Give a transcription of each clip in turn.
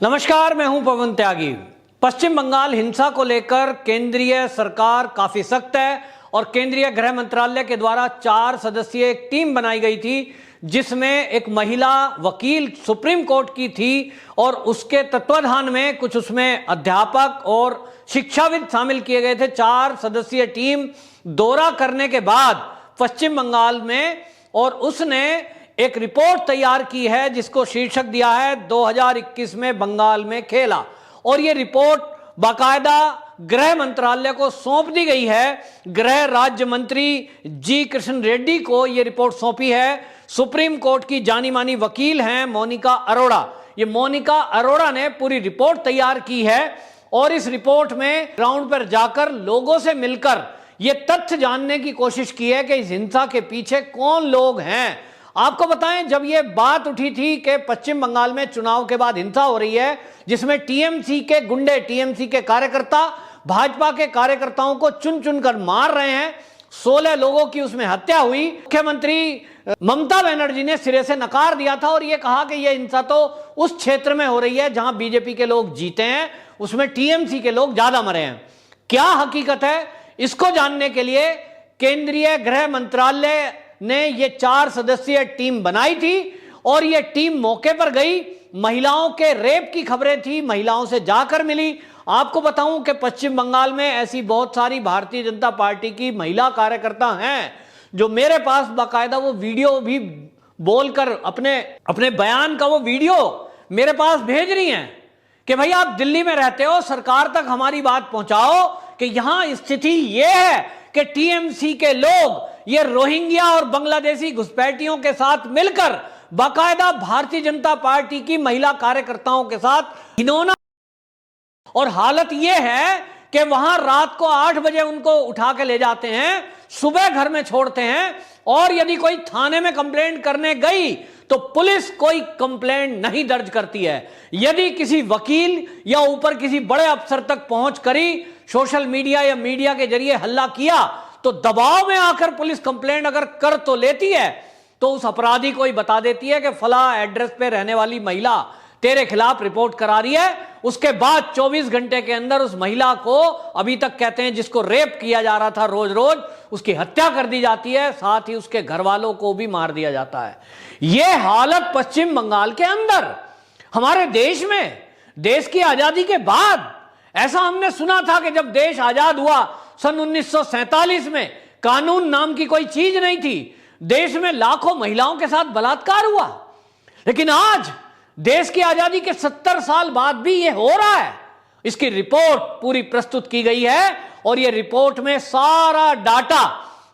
नमस्कार, मैं हूं पवन त्यागी। पश्चिम बंगाल हिंसा को लेकर केंद्रीय सरकार काफी सख्त है और केंद्रीय गृह मंत्रालय के द्वारा 4 सदस्यीय एक टीम बनाई गई थी जिसमें एक महिला वकील सुप्रीम कोर्ट की थी और उसके तत्वाधान में कुछ उसमें अध्यापक और शिक्षाविद शामिल किए गए थे। 4 सदस्यीय टीम दौरा करने के बाद पश्चिम बंगाल में और उसने एक रिपोर्ट तैयार की है जिसको शीर्षक दिया है 2021 में बंगाल में खेला, और यह रिपोर्ट बाकायदा गृह मंत्रालय को सौंप दी गई है। गृह राज्य मंत्री जी कृष्ण रेड्डी को यह रिपोर्ट सौंपी है। सुप्रीम कोर्ट की जानी मानी वकील हैं मोनिका अरोड़ा। ये मोनिका अरोड़ा ने पूरी रिपोर्ट तैयार की है और इस रिपोर्ट में ग्राउंड पर जाकर लोगों से मिलकर यह तथ्य जानने की कोशिश की है कि इस हिंसा के पीछे कौन लोग हैं। आपको बताएं, जब यह बात उठी थी कि पश्चिम बंगाल में चुनाव के बाद हिंसा हो रही है जिसमें टीएमसी के गुंडे, टीएमसी के कार्यकर्ता भाजपा के कार्यकर्ताओं को चुन चुन कर मार रहे हैं, 16 लोगों की उसमें हत्या हुई। मुख्यमंत्री ममता बनर्जी ने सिरे से नकार दिया था और यह कहा कि यह हिंसा तो उस क्षेत्र में हो रही है जहां बीजेपी के लोग जीते हैं, उसमें टीएमसी के लोग ज्यादा मरे हैं। क्या हकीकत है, इसको जानने के लिए केंद्रीय गृह मंत्रालय ने ये 4 सदस्यीय टीम बनाई थी और ये टीम मौके पर गई। महिलाओं के रेप की खबरें थी, महिलाओं से जाकर मिली। आपको बताऊं कि पश्चिम बंगाल में ऐसी बहुत सारी भारतीय जनता पार्टी की महिला कार्यकर्ता हैं जो मेरे पास बाकायदा वो वीडियो भी बोलकर अपने बयान का वो वीडियो मेरे पास भेज रही हैं कि भाई आप दिल्ली में रहते हो, सरकार तक हमारी बात पहुंचाओ कि यहां स्थिति यह है कि टीएमसी के लोग ये रोहिंग्या और बांग्लादेशी घुसपैठियों के साथ मिलकर बाकायदा भारतीय जनता पार्टी की महिला कार्यकर्ताओं के साथ घिनौना, और हालत यह है कि वहां रात को 8 बजे उनको उठा के ले जाते हैं, सुबह घर में छोड़ते हैं और यदि कोई थाने में कंप्लेंट करने गई तो पुलिस कोई कंप्लेंट नहीं दर्ज करती है। यदि किसी वकील या ऊपर किसी बड़े अफसर तक पहुंच करी, सोशल मीडिया या मीडिया के जरिए हल्ला किया तो दबाव में आकर पुलिस कंप्लेंट अगर कर तो लेती है तो उस अपराधी को ही बता देती है कि फला एड्रेस पे रहने वाली महिला तेरे खिलाफ रिपोर्ट करा रही है। उसके बाद 24 घंटे के अंदर उस महिला को, अभी तक कहते हैं जिसको रेप किया जा रहा था रोज रोज, उसकी हत्या कर दी जाती है, साथ ही उसके घर वालों को भी मार दिया जाता है। यह हालत पश्चिम बंगाल के अंदर, हमारे देश में, देश की आजादी के बाद ऐसा हमने सुना था कि जब देश आजाद हुआ सन 1947 में कानून नाम की कोई चीज नहीं थी, देश में लाखों महिलाओं के साथ बलात्कार हुआ। लेकिन आज देश की आजादी के 70 साल बाद भी यह हो रहा है। इसकी रिपोर्ट पूरी प्रस्तुत की गई है और यह रिपोर्ट में सारा डाटा,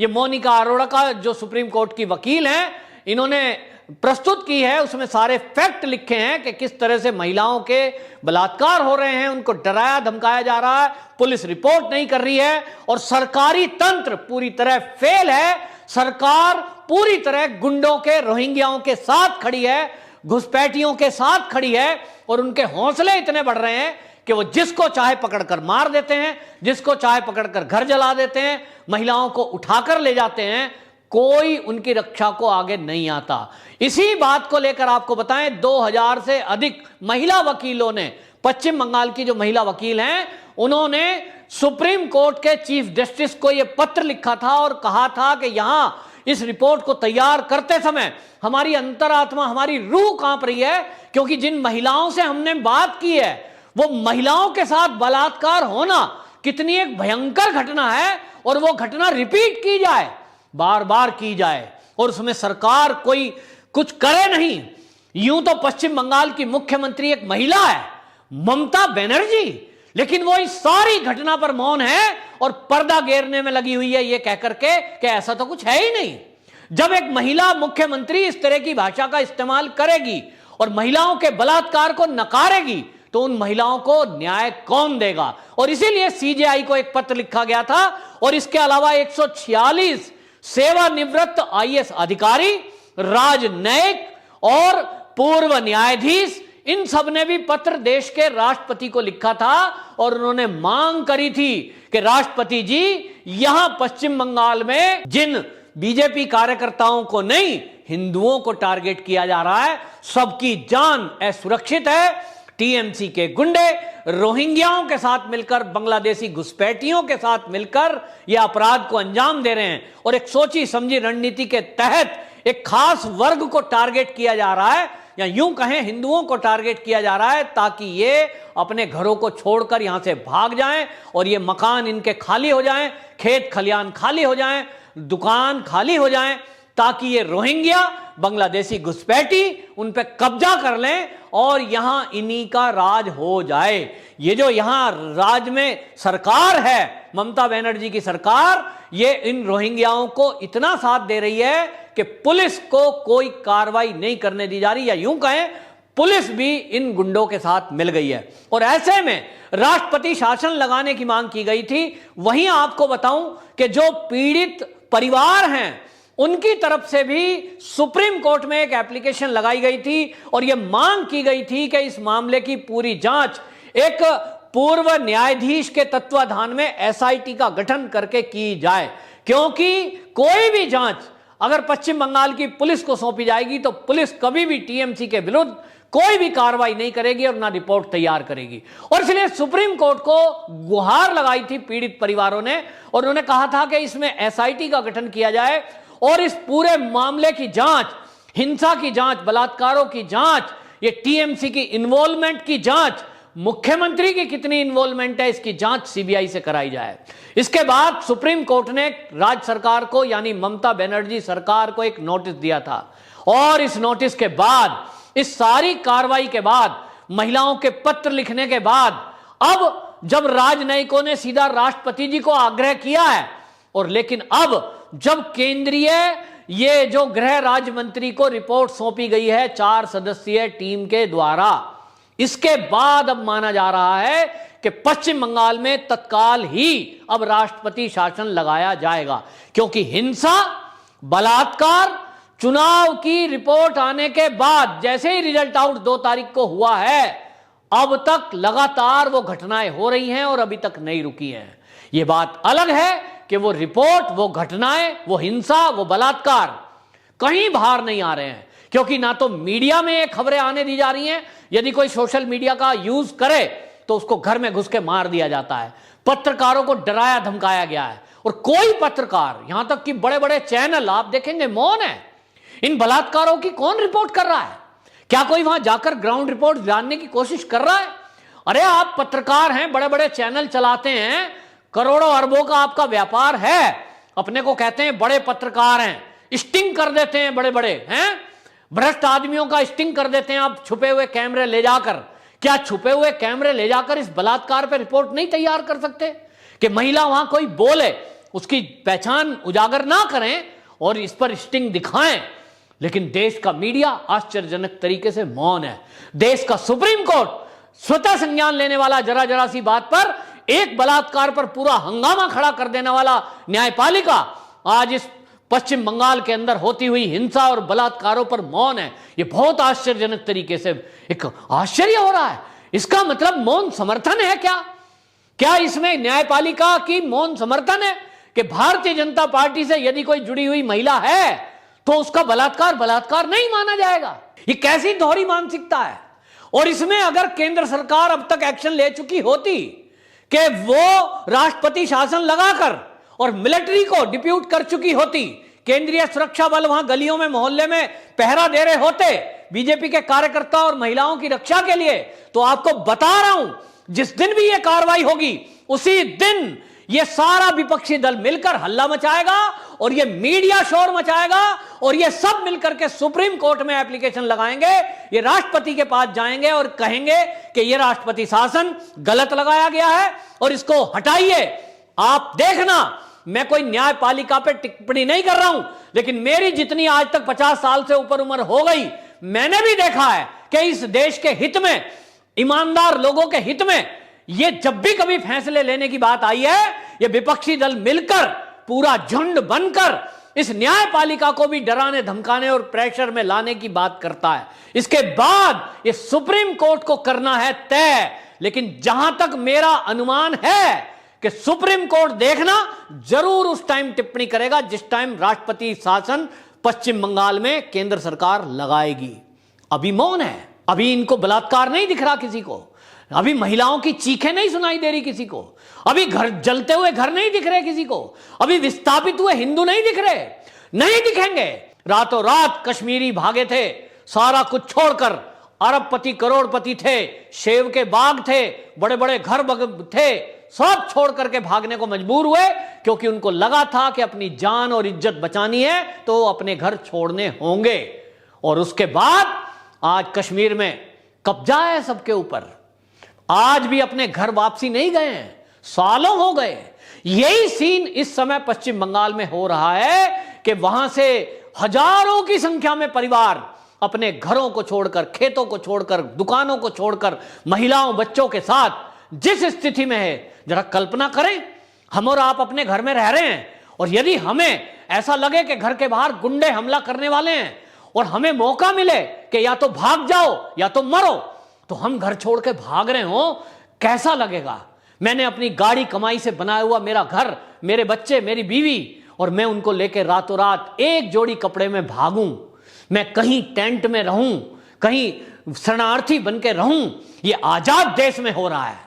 ये मोनिका अरोड़ा का जो सुप्रीम कोर्ट की वकील हैं, इन्होंने प्रस्तुत की है। उसमें सारे फैक्ट लिखे हैं कि किस तरह से महिलाओं के बलात्कार हो रहे हैं, उनको डराया धमकाया जा रहा है, पुलिस रिपोर्ट नहीं कर रही है और सरकारी तंत्र पूरी तरह फेल है। सरकार पूरी तरह गुंडों के, रोहिंग्याओं के साथ खड़ी है, घुसपैठियों के साथ खड़ी है और उनके हौसले इतने बढ़ रहे हैं कि वो जिसको चाहे पकड़कर मार देते हैं, जिसको चाहे पकड़कर घर जला देते हैं, महिलाओं को उठाकर ले जाते हैं, कोई उनकी रक्षा को आगे नहीं आता। इसी बात को लेकर आपको बताएं, 2000 से अधिक महिला वकीलों ने, पश्चिम बंगाल की जो महिला वकील हैं, उन्होंने सुप्रीम कोर्ट के चीफ जस्टिस को यह पत्र लिखा था और कहा था कि यहां इस रिपोर्ट को तैयार करते समय हमारी अंतरात्मा, हमारी रूह कांप रही है, क्योंकि जिन महिलाओं से हमने बात की है वो महिलाओं के साथ बलात्कार होना कितनी एक भयंकर घटना है और वो घटना रिपीट की जाए, बार बार की जाए और उसमें सरकार कोई कुछ करे नहीं। यूं तो पश्चिम बंगाल की मुख्यमंत्री एक महिला है, ममता बनर्जी, लेकिन वो इस सारी घटना पर मौन है और पर्दा घेरने में लगी हुई है ये कहकर के कि ऐसा तो कुछ है ही नहीं। जब एक महिला मुख्यमंत्री इस तरह की भाषा का इस्तेमाल करेगी और महिलाओं के बलात्कार को नकारेगी तो उन महिलाओं को न्याय कौन देगा। और इसीलिए सीजेआई को एक पत्र लिखा गया था और इसके अलावा 146 सेवानिवृत्त आईएएस अधिकारी, राजनयिक और पूर्व न्यायाधीश, इन सब ने भी पत्र देश के राष्ट्रपति को लिखा था और उन्होंने मांग करी थी कि राष्ट्रपति जी, यहां पश्चिम बंगाल में जिन बीजेपी कार्यकर्ताओं को नहीं, हिंदुओं को टारगेट किया जा रहा है, सबकी जान असुरक्षित है, टीएमसी के गुंडे रोहिंग्याओं के साथ मिलकर, बांग्लादेशी घुसपैठियों के साथ मिलकर यह अपराध को अंजाम दे रहे हैं और एक सोची समझी रणनीति के तहत एक खास वर्ग को टारगेट किया जा रहा है, या यूं कहें हिंदुओं को टारगेट किया जा रहा है, ताकि ये अपने घरों को छोड़कर यहां से भाग जाएं और ये मकान इनके खाली हो जाएं, खेत खलियान खाली हो जाएं, दुकान खाली हो जाएं, ताकि ये रोहिंग्या बांग्लादेशी घुसपैठी उन पे कब्जा कर लें और यहां इन्हीं का राज हो जाए। ये जो यहां राज में सरकार है, ममता बनर्जी की सरकार, ये इन रोहिंग्याओं को इतना साथ दे रही है कि पुलिस को कोई कार्रवाई नहीं करने दी जा रही, या यूं कहें पुलिस भी इन गुंडों के साथ मिल गई है। और ऐसे में राष्ट्रपति शासन लगाने की मांग की गई थी। वहीं आपको बताऊं कि जो पीड़ित परिवार हैं उनकी तरफ से भी सुप्रीम कोर्ट में एक एप्लीकेशन लगाई गई थी और यह मांग की गई थी कि इस मामले की पूरी जांच एक पूर्व न्यायाधीश के तत्वाधान में एसआईटी का गठन करके की जाए, क्योंकि कोई भी जांच अगर पश्चिम बंगाल की पुलिस को सौंपी जाएगी तो पुलिस कभी भी टीएमसी के विरुद्ध कोई भी कार्रवाई नहीं करेगी और ना रिपोर्ट तैयार करेगी। और इसलिए सुप्रीम कोर्ट को गुहार लगाई थी पीड़ित परिवारों ने और उन्होंने कहा था कि इसमें एसआईटी का गठन किया जाए और इस पूरे मामले की जांच, हिंसा की जांच, बलात्कारों की जांच, ये टीएमसी की इन्वॉल्वमेंट की जांच, मुख्यमंत्री की कितनी इन्वॉल्वमेंट है, इसकी जांच सीबीआई से कराई जाए। इसके बाद सुप्रीम कोर्ट ने राज्य सरकार को, यानी ममता बनर्जी सरकार को, एक नोटिस दिया था और इस नोटिस के बाद, इस सारी कार्रवाई के बाद, महिलाओं के पत्र लिखने के बाद, अब जब राजनयिकों ने सीधा राष्ट्रपति जी को आग्रह किया है और लेकिन अब जब केंद्रीय ये जो गृह राज्य मंत्री को रिपोर्ट सौंपी गई है 4 सदस्यीय टीम के द्वारा, इसके बाद अब माना जा रहा है कि पश्चिम बंगाल में तत्काल ही अब राष्ट्रपति शासन लगाया जाएगा, क्योंकि हिंसा, बलात्कार, चुनाव की रिपोर्ट आने के बाद जैसे ही रिजल्ट आउट 2 तारीख को हुआ है, अब तक लगातार वो घटनाएं हो रही हैं और अभी तक नहीं रुकी हैं। ये बात अलग है कि वो रिपोर्ट, वो घटनाएं, वो हिंसा, वो बलात्कार कहीं बाहर नहीं आ रहे हैं, क्योंकि ना तो मीडिया में ये खबरें आने दी जा रही हैं, यदि कोई सोशल मीडिया का यूज करे तो उसको घर में घुस के मार दिया जाता है, पत्रकारों को डराया धमकाया गया है और कोई पत्रकार, यहां तक कि बड़े बड़े चैनल आप देखेंगे मौन है। इन बलात्कारों की कौन रिपोर्ट कर रहा है? क्या कोई वहां जाकर ग्राउंड रिपोर्ट जानने की कोशिश कर रहा है? अरे आप पत्रकार हैं, बड़े बड़े चैनल चलाते हैं, करोड़ों अरबों का आपका व्यापार है, अपने को कहते हैं बड़े पत्रकार हैं, स्टिंग कर देते हैं, बड़े बड़े हैं, भ्रष्ट आदमियों का स्टिंग कर देते हैं आप छुपे हुए कैमरे ले जाकर। क्या छुपे हुए कैमरे ले जाकर इस बलात्कार पर रिपोर्ट नहीं तैयार कर सकते कि महिला वहां कोई बोले, उसकी पहचान उजागर ना करें और इस पर स्टिंग दिखाएं? लेकिन देश का मीडिया आश्चर्यजनक तरीके से मौन है। देश का सुप्रीम कोर्ट स्वतः संज्ञान लेने वाला जरा जरा सी बात पर, एक बलात्कार पर पूरा हंगामा खड़ा कर देने वाला न्यायपालिका आज इस पश्चिम बंगाल के अंदर होती हुई हिंसा और बलात्कारों पर मौन है। यह बहुत आश्चर्यजनक तरीके से एक आश्चर्य हो रहा है। इसका मतलब मौन समर्थन है क्या? क्या इसमें न्यायपालिका की मौन समर्थन है कि भारतीय जनता पार्टी से यदि कोई जुड़ी हुई महिला है तो उसका बलात्कार बलात्कार नहीं माना जाएगा? ये कैसी दोहरी मानसिकता है? और इसमें अगर केंद्र सरकार अब तक एक्शन ले चुकी होती कि वो राष्ट्रपति शासन लगाकर और मिलिट्री को डिप्यूट कर चुकी होती, केंद्रीय सुरक्षा बल वहां गलियों में मोहल्ले में पहरा दे रहे होते बीजेपी के कार्यकर्ता और महिलाओं की रक्षा के लिए, तो आपको बता रहा हूं जिस दिन भी यह कार्रवाई होगी उसी दिन यह सारा विपक्षी दल मिलकर हल्ला मचाएगा और यह मीडिया शोर मचाएगा और यह सब मिलकर के सुप्रीम कोर्ट में एप्लीकेशन लगाएंगे, ये राष्ट्रपति के पास जाएंगे और कहेंगे कि यह राष्ट्रपति शासन गलत लगाया गया है और इसको हटाइए। आप देखना, मैं कोई न्यायपालिका पे टिप्पणी नहीं कर रहा हूं, लेकिन मेरी जितनी आज तक 50 साल से ऊपर उम्र हो गई, मैंने भी देखा है कि इस देश के हित में, ईमानदार लोगों के हित में, ये जब भी कभी फैसले लेने की बात आई है, ये विपक्षी दल मिलकर पूरा झुंड बनकर इस न्यायपालिका को भी डराने धमकाने और प्रेशर में लाने की बात करता है। इसके बाद ये सुप्रीम कोर्ट को करना है तय। लेकिन जहां तक मेरा अनुमान है कि सुप्रीम कोर्ट देखना जरूर उस टाइम टिप्पणी करेगा जिस टाइम राष्ट्रपति शासन पश्चिम बंगाल में केंद्र सरकार लगाएगी। अभी मौन है। अभी इनको बलात्कार नहीं दिख रहा किसी को, अभी महिलाओं की चीखें नहीं सुनाई दे रही किसी को, अभी घर जलते हुए घर नहीं दिख रहे किसी को, अभी विस्थापित हुए हिंदू नहीं दिख रहे, नहीं दिखेंगे। रातों रात कश्मीरी भागे थे, सारा कुछ छोड़कर। अरबपति करोड़पति थे, सेब के बाग थे, बड़े बड़े घर थे, सब छोड़ करके भागने को मजबूर हुए, क्योंकि उनको लगा था कि अपनी जान और इज्जत बचानी है तो अपने घर छोड़ने होंगे। और उसके बाद आज कश्मीर में कब्जा है सबके ऊपर, आज भी अपने घर वापसी नहीं गए हैं, सालों हो गए। यही सीन इस समय पश्चिम बंगाल में हो रहा है कि वहां से हजारों की संख्या में परिवार अपने घरों को छोड़कर, खेतों को छोड़कर, दुकानों को छोड़कर, महिलाओं बच्चों के साथ जिस स्थिति में है, जरा कल्पना करें। हम और आप अपने घर में रह रहे हैं, और यदि हमें ऐसा लगे कि घर के बाहर गुंडे हमला करने वाले हैं और हमें मौका मिले कि या तो भाग जाओ या तो मरो, तो हम घर छोड़ के भाग रहे हो, कैसा लगेगा। मैंने अपनी गाड़ी कमाई से बनाया हुआ मेरा घर, मेरे बच्चे, मेरी बीवी, और मैं उनको लेकर रातों रात एक जोड़ी कपड़े में भागूं, मैं कहीं टेंट में रहूं, कहीं शरणार्थी बन के रहूं। ये आजाद देश में हो रहा है,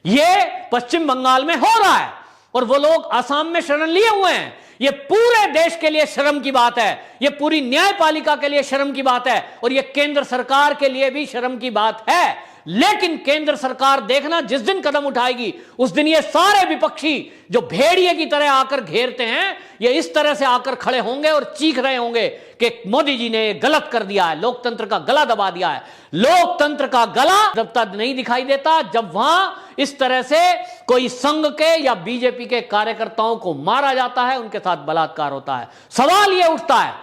ये पश्चिम बंगाल में हो रहा है, और वो लोग आसाम में शरण लिए हुए हैं। ये पूरे देश के लिए शर्म की बात है, ये पूरी न्यायपालिका के लिए शर्म की बात है, और ये केंद्र सरकार के लिए भी शर्म की बात है। लेकिन केंद्र सरकार देखना, जिस दिन कदम उठाएगी उस दिन ये सारे विपक्षी जो भेड़िए की तरह आकर घेरते हैं, ये इस तरह से आकर खड़े होंगे और चीख रहे होंगे कि मोदी जी ने गलत कर दिया है, लोकतंत्र का गला दबा दिया है। लोकतंत्र का गला जब तक नहीं दिखाई देता, जब वहां इस तरह से कोई संघ के या बीजेपी के कार्यकर्ताओं को मारा जाता है, उनके साथ बलात्कार होता है। सवाल यह उठता है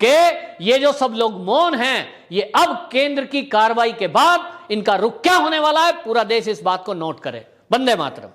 कि ये जो सब लोग मौन हैं, ये अब केंद्र की कार्रवाई के बाद इनका रुख क्या होने वाला है, पूरा देश इस बात को नोट करे। वंदे मातरम।